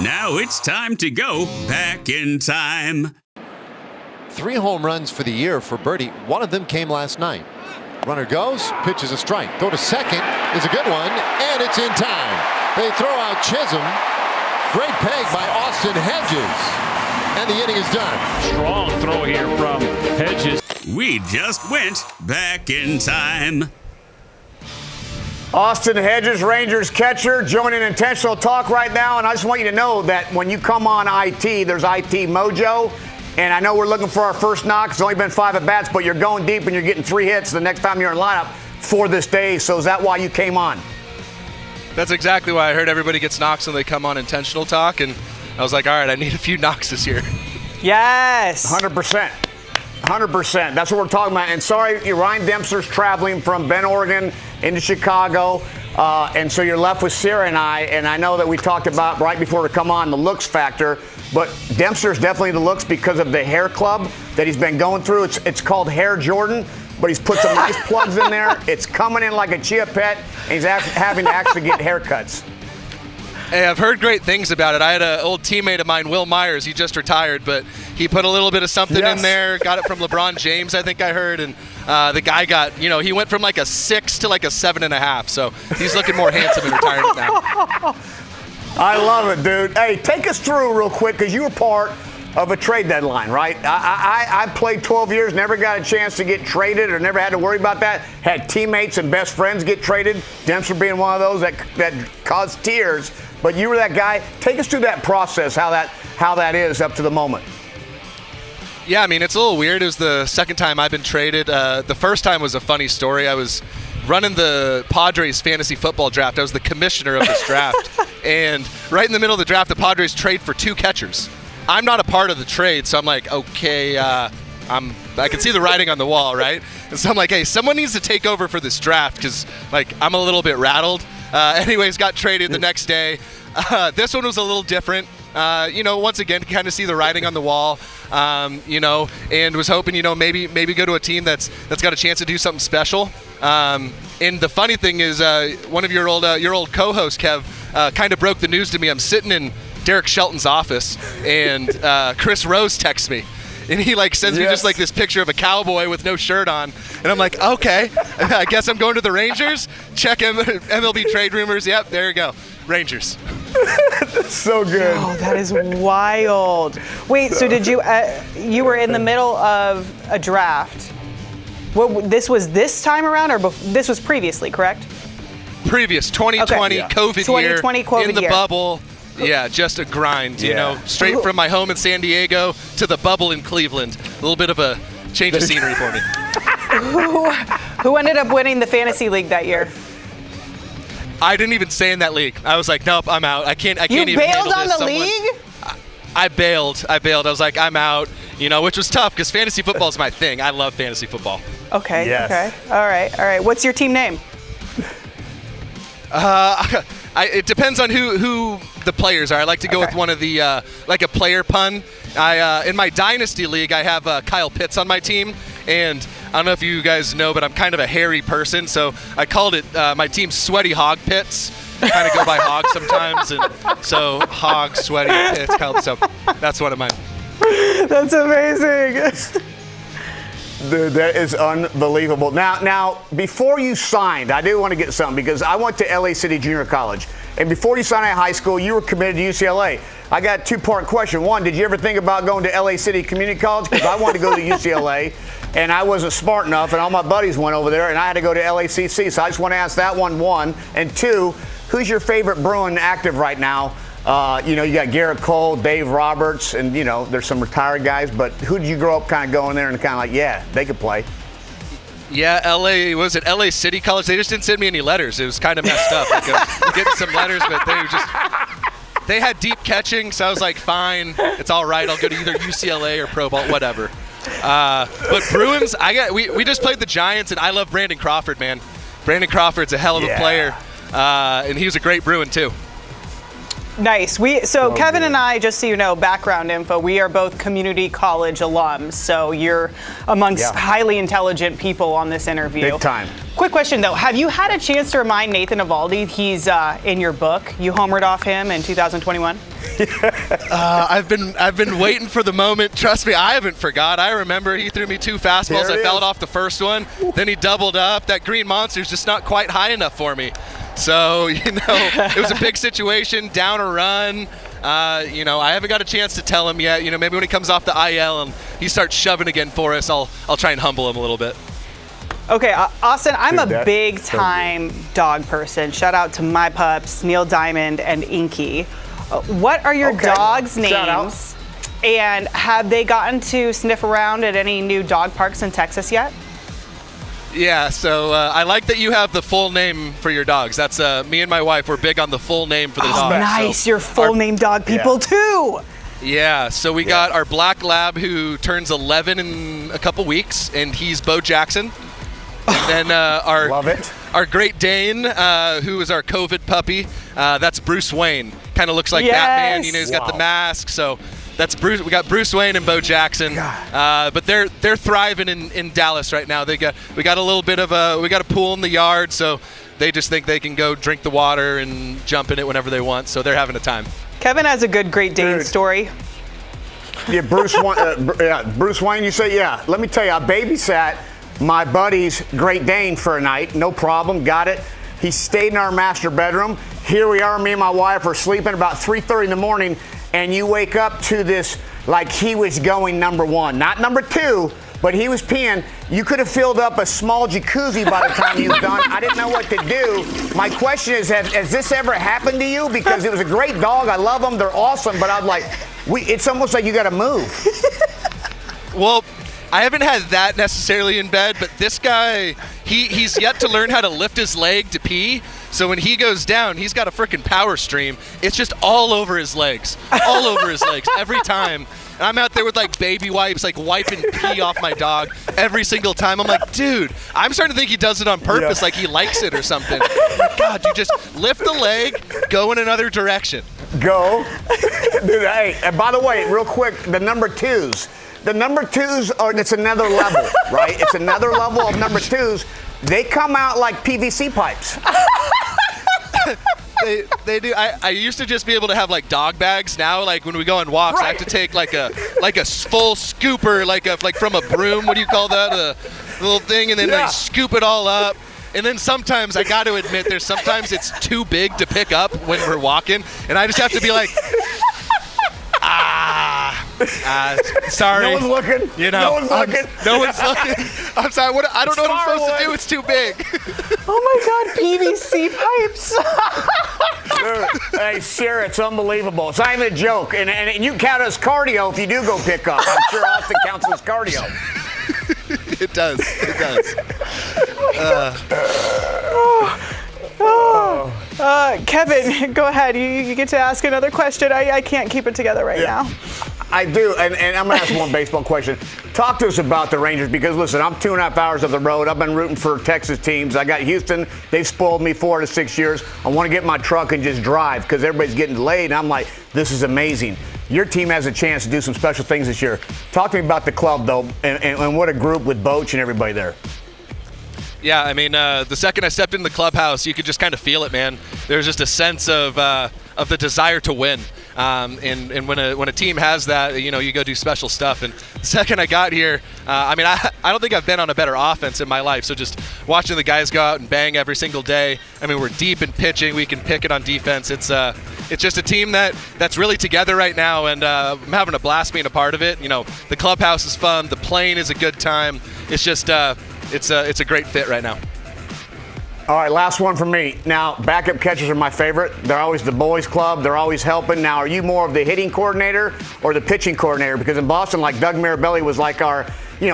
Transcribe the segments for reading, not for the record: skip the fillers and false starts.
Now it's time to go back in time. 3 home runs for the year for Birdie. One of them came last night. Runner goes, pitches a strike. Throw to second is a good one, and it's in time. They throw out Chisholm. Great peg by Austin Hedges, and the inning is done. Strong throw here from Hedges. We just went back in time. Austin Hedges, Rangers catcher, joining Intentional Talk right now. And I just want you to know that when you come on IT, there's IT Mojo. And I know we're looking for our first knock. It's only been 5 at-bats, but you're going deep and you're getting 3 hits the next time you're in lineup for this day. So is that why you came on? That's exactly why I heard everybody gets knocks when they come on Intentional Talk. And I was like, all right, I need a few knocks this year. Yes. 100%. 100%. That's what we're talking about. And sorry, Ryan Dempster's traveling from Bend, Oregon into Chicago. And so you're left with Sarah and I. And I know that we talked about right before we come on the looks factor. But Dempster's definitely the looks because of the hair club that he's been going through. It's called Hair Jordan. But he's put some nice plugs in there. It's coming in like a chia pet. And he's having to actually get haircuts. Hey, I've heard great things about it. I had an old teammate of mine, Will Myers. He just retired, but he put a little bit of something in there. Got it from LeBron James, I think I heard. And the guy got, he went from like a 6 to like a 7.5. So he's looking more handsome in retirement now. I love it, dude. Hey, take us through real quick because you were part of a trade deadline, right? I played 12 years, never got a chance to get traded or never had to worry about that. Had teammates and best friends get traded. Dempster being one of those that caused tears. But you were that guy. Take us through that process, how that is up to the moment. Yeah, I mean, it's a little weird. It was the second time I've been traded. The first time was a funny story. I was running the Padres fantasy football draft. I was the commissioner of this draft. And right in the middle of the draft, the Padres trade for 2 catchers. I'm not a part of the trade, so I'm like, okay, I can see the writing on the wall, right? And so I'm like, hey, someone needs to take over for this draft because, like, I'm a little bit rattled. Anyways, got traded the next day. This one was a little different. Once again, kind of see the writing on the wall, and was hoping, maybe go to a team that's got a chance to do something special. And the funny thing is, one of your old co-hosts, Kev, kind of broke the news to me. I'm sitting in Derek Shelton's office, and Chris Rose texts me. And he sends me just this picture of a cowboy with no shirt on. And I'm like, okay, I guess I'm going to the Rangers. Check MLB trade rumors. Yep, there you go. Rangers. That's so good. Oh, that is wild. Wait, so did you you were in the middle of a draft. This was this time around or this was previously, correct? Previous, 2020, okay. COVID 2020 year, COVID in the year. bubble. Yeah, just a grind, straight from my home in San Diego to the bubble in Cleveland. A little bit of a change of scenery for me. Who ended up winning the fantasy league that year? I didn't even stay in that league. I was like, nope, I'm out. I can't even handle this. You bailed on the league? I bailed. I was like, I'm out, which was tough because fantasy football is my thing. I love fantasy football. Okay, yes. Okay. All right. What's your team name? It depends on who the players are. I like to go with one of the, a player pun. In my Dynasty League, I have Kyle Pitts on my team. And I don't know if you guys know, but I'm kind of a hairy person. So I called it my team Sweaty Hog Pits. I kind of go by Hog sometimes. And so Hog, Sweaty Pits. So that's one of mine. That's amazing. Dude, that is unbelievable. Now, before you signed, I do want to get something because I went to LA City Junior College. And before you signed out of high school, you were committed to UCLA. I got a 2-part question. One, did you ever think about going to LA City Community College? Because I wanted to go to UCLA, and I wasn't smart enough, and all my buddies went over there, and I had to go to LACC. So I just want to ask that one. And 2, who's your favorite Bruin active right now? You got Garrett Cole, Dave Roberts, and, there's some retired guys. But who did you grow up kind of going there and kind of like, yeah, they could play? Yeah, LA City College? They just didn't send me any letters. It was kind of messed up. I was getting some letters, but they had deep catching, so I was like, fine, it's all right. I'll go to either UCLA or Pro Bowl, whatever. But Bruins, we just played the Giants, and I love Brandon Crawford, man. Brandon Crawford's a hell of a player, and he was a great Bruin too. Nice. Kevin and I, just so you know, background info, we are both community college alums. So you're amongst highly intelligent people on this interview. Big time. Quick question though, have you had a chance to remind Nathan Eovaldi he's in your book? You homered off him in 2021? I've been waiting for the moment. Trust me, I haven't forgot. I remember he threw me 2 fastballs. I fouled off the first one. Then he doubled up. That green monster's just not quite high enough for me. So, it was a big situation, down a run. I haven't got a chance to tell him yet. Maybe when he comes off the IL and he starts shoving again for us, I'll try and humble him a little bit. Okay, Austin, I'm a big-time dog person. Shout out to my pups, Neil Diamond and Inky. What are your dogs' names? And have they gotten to sniff around at any new dog parks in Texas yet? Yeah, so I like that you have the full name for your dogs. That's me and my wife. We're big on the full name for the dogs. Nice. So you're full name dog people too. Yeah, so we got our black lab who turns 11 in a couple weeks, and he's Bo Jackson. And then our Great Dane, who is our COVID puppy, that's Bruce Wayne. Kind of looks like Batman. He's got the mask. So that's Bruce. We got Bruce Wayne and Bo Jackson. But they're thriving in Dallas right now. We got a little bit of we got a pool in the yard, so they just think they can go drink the water and jump in it whenever they want. So they're having a time. Kevin has a good Great Dane story. Yeah, Bruce Wayne. You say, yeah. Let me tell you, I babysat my buddy's Great Dane for a night. No problem. Got it. He stayed in our master bedroom. Here we are, me and my wife are sleeping about 3:30 in the morning, and you wake up to this like he was going number 1, not number 2, but he was peeing. You could have filled up a small jacuzzi by the time you was done. I didn't know what to do. My question is, has this ever happened to you? Because it was a great dog. I love them. They're awesome. But I'm like, it's almost like you got to move. Well, I haven't had that necessarily in bed, but this guy, he's yet to learn how to lift his leg to pee. So when he goes down, he's got a freaking power stream. It's just all over his legs, every time. And I'm out there with like baby wipes, like wiping pee off my dog every single time. I'm like, dude, I'm starting to think he does it on purpose, like he likes it or something. God, you just lift the leg, go in another direction. Go. Dude, hey, and by the way, real quick, the number 2s. The number 2s it's another level, right? It's another level of number 2s. They come out like PVC pipes. They do. I used to just be able to have like dog bags. Now, like when we go on walks, I have to take like a full scooper, like from a broom. What do you call that? A little thing, and then like scoop it all up. And then sometimes, I got to admit, sometimes it's too big to pick up when we're walking, and I just have to be like, sorry. No one's looking. No one's looking. I'm sorry. I don't know what I'm supposed to do. It's too big. Oh my God, PVC pipes. Dude, hey, Sarah, it's unbelievable. It's not even a joke. And you count as cardio if you do go pick up. I'm sure Austin counts as cardio. It does. Kevin, go ahead. You get to ask another question. I can't keep it together right now. I do, and I'm going to ask one baseball question. Talk to us about the Rangers, because, listen, I'm 2.5 hours up the road. I've been rooting for Texas teams. I got Houston. They've spoiled me 4 to 6 years. I want to get in my truck and just drive because everybody's getting delayed, and I'm like, this is amazing. Your team has a chance to do some special things this year. Talk to me about the club, though, and what a group with Boch and everybody there. Yeah, I mean, the second I stepped into the clubhouse, you could just kind of feel it, man. There's just a sense of the desire to win. And when a team has that, you go do special stuff. And the second I got here, I don't think I've been on a better offense in my life. So just watching the guys go out and bang every single day. I mean, we're deep in pitching. We can pick it on defense. It's just a team that's really together right now, and I'm having a blast being a part of it. The clubhouse is fun. The plane is a good time. It's just it's a great fit right now. All right, last one from me. Now, backup catchers are my favorite. They're always the boys' club. They're always helping. Now, are you more of the hitting coordinator or the pitching coordinator? Because in Boston, like Doug Mirabelli was like our,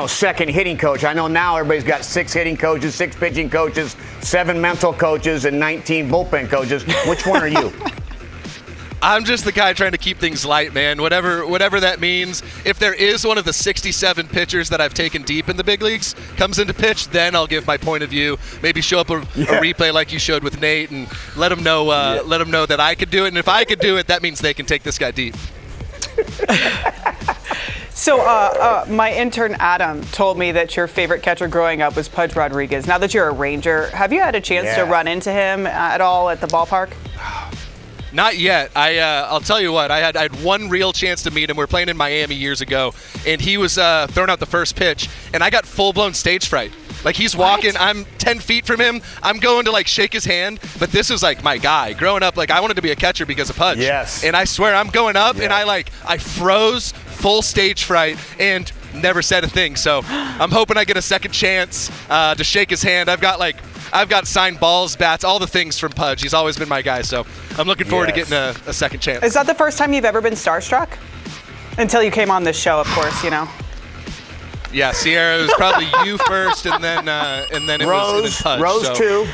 second hitting coach. I know now everybody's got 6 hitting coaches, 6 pitching coaches, 7 mental coaches, and 19 bullpen coaches. Which one are you? I'm just the guy trying to keep things light, man. Whatever that means. If there is one of the 67 pitchers that I've taken deep in the big leagues comes into pitch, then I'll give my point of view. Maybe show up a replay like you showed with Nate and let them know that I could do it. And if I could do it, that means they can take this guy deep. So my intern Adam told me that your favorite catcher growing up was Pudge Rodriguez. Now that you're a Ranger, have you had a chance to run into him at all at the ballpark? Not yet. I'll tell you what. I had one real chance to meet him. We were playing in Miami years ago, and he was throwing out the first pitch, and I got full-blown stage fright. Like, he's walking, I'm 10 feet from him, I'm going to, like, shake his hand, but this was, like, my guy. Growing up, like, I wanted to be a catcher because of Pudge. Yes. And I swear, I'm going up, and I froze, full stage fright, and never said a thing. So I'm hoping I get a second chance to shake his hand. I've got signed balls, bats, all the things from Pudge. He's always been my guy, so I'm looking forward to getting a second chance. Is that the first time you've ever been starstruck? Until you came on this show, of course, you know. Yeah, Sierra, it was probably you first, and then it was Pudge. Rose too.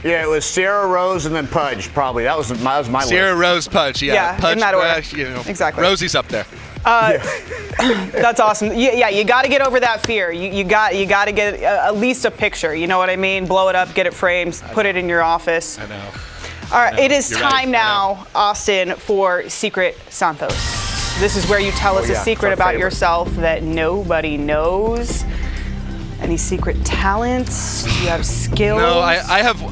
Yeah, it was Sierra, Rose, and then Pudge. Probably that was my Sierra, list. Rose, Pudge. Yeah, Pudge, in that order. Exactly. Rosie's up there. That's awesome. Yeah, you got to get over that fear. You got to get at least a picture. You know what I mean? Blow it up, get it framed, put it in your office. I know. All right, it is You're time right. now, Austin, for Secret Santos. This is where you tell us a secret about yourself that nobody knows. Any secret talents? Do you have skills? No, I have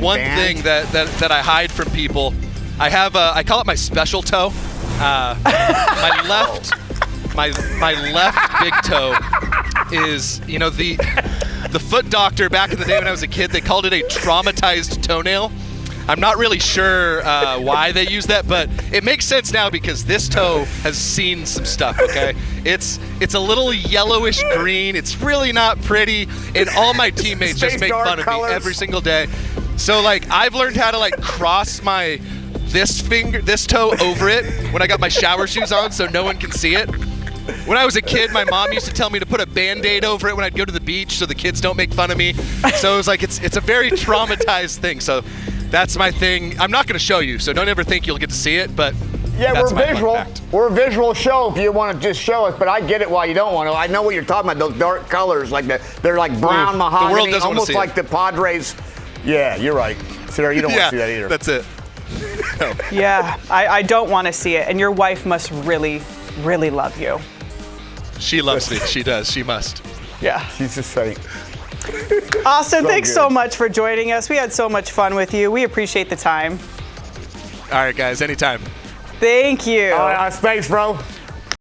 one thing that I hide from people. I call it my special toe. My left big toe is, the foot doctor back in the day when I was a kid, they called it a traumatized toenail. I'm not really sure why they use that, but it makes sense now because this toe has seen some stuff, okay? It's a little yellowish green. It's really not pretty, and all my teammates just make fun of me every single day. So, like, I've learned how to, like, cross this toe over it when I got my shower shoes on so no one can see it. When I was a kid, my mom used to tell me to put a Band-Aid over it when I'd go to the beach so the kids don't make fun of me. So it was like, it's a very traumatized thing. So that's my thing. I'm not going to show you, so don't ever think you'll get to see it, but that's we're visual. We're a visual show if you want to just show us, but I get it why you don't want to. I know what you're talking about, those dark colors, like they're like brown mahogany, the world doesn't almost like the Padres. Yeah, you're right. Sarah, you don't want to see that either. That's it. No. Yeah, I don't want to see it, and your wife must really, really love you. She loves me. She does. She must. Yeah. She's just saying. Austin, thanks so much for joining us. We had so much fun with you. We appreciate the time. All right, guys. Anytime. Thank you. All right, thanks, bro.